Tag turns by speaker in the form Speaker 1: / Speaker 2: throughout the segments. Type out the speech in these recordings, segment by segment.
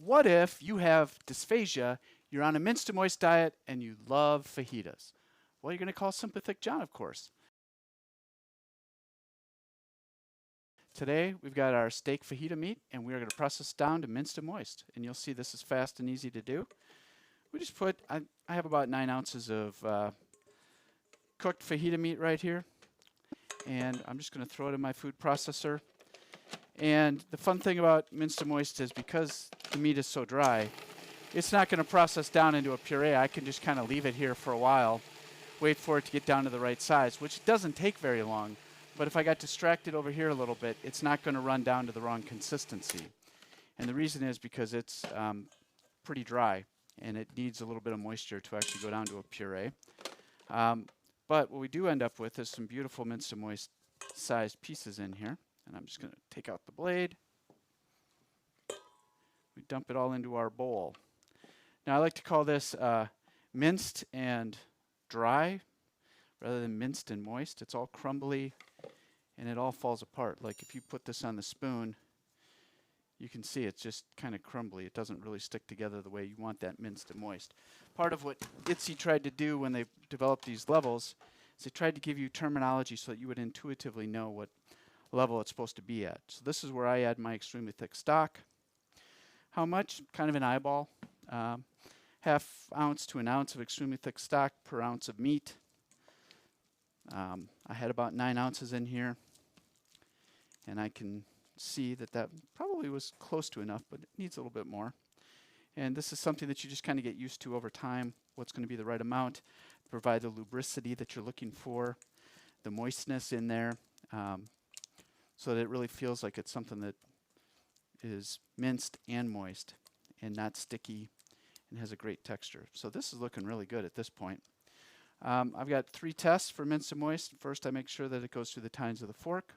Speaker 1: What if you have dysphagia, you're on a minced moist diet, and you love fajitas? Well, you're going to call Sympathic John, of course. Today, we've got our steak fajita meat, and we are going to process down to minced and moist. And you'll see this is fast and easy to do. We just put, I have about 9 ounces of cooked fajita meat right here. And I'm just going to throw it in my food processor. And the fun thing about minced and moist is because the meat is so dry, it's not going to process down into a puree. I can just kind of leave it here for a while, wait for it to get down to the right size, which doesn't take very long. But if I got distracted over here a little bit, it's not going to run down to the wrong consistency. And the reason is because it's pretty dry, and it needs a little bit of moisture to actually go down to a puree. But what we do end up with is some beautiful minced and moist sized pieces in here. And I'm just going to take out the blade. We dump it all into our bowl. Now I like to call this minced and dry rather than minced and moist. It's all crumbly and it all falls apart. Like if you put this on the spoon, you can see it's just kind of crumbly. It doesn't really stick together the way you want that minced and moist. Part of what IDDSI tried to do when they developed these levels is they tried to give you terminology so that you would intuitively know what level it's supposed to be at. So this is where I add my extremely thick stock. How much? Kind of an eyeball. Half ounce to an ounce of extremely thick stock per ounce of meat. I had about 9 ounces in here, and I can see that that probably was close to enough, but it needs a little bit more. And this is something that you just kind of get used to over time, what's going to be the right amount, provide the lubricity that you're looking for, the moistness in there, so that it really feels like it's something that is minced and moist and not sticky and has a great texture. So this is looking really good at this point. I've got 3 tests for minced and moist. First, I make sure that it goes through the tines of the fork.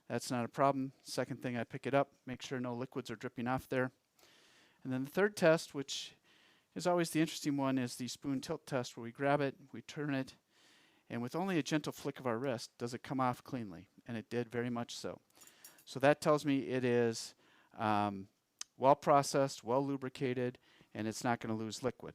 Speaker 1: That's not a problem. Second thing, I pick it up, make sure no liquids are dripping off there. And then the third test, which is always the interesting one, is the spoon tilt test, where we grab it, we turn it, and with only a gentle flick of our wrist, does it come off cleanly? And it did, very much so. So that tells me it is well processed, well lubricated, and it's not going to lose liquid.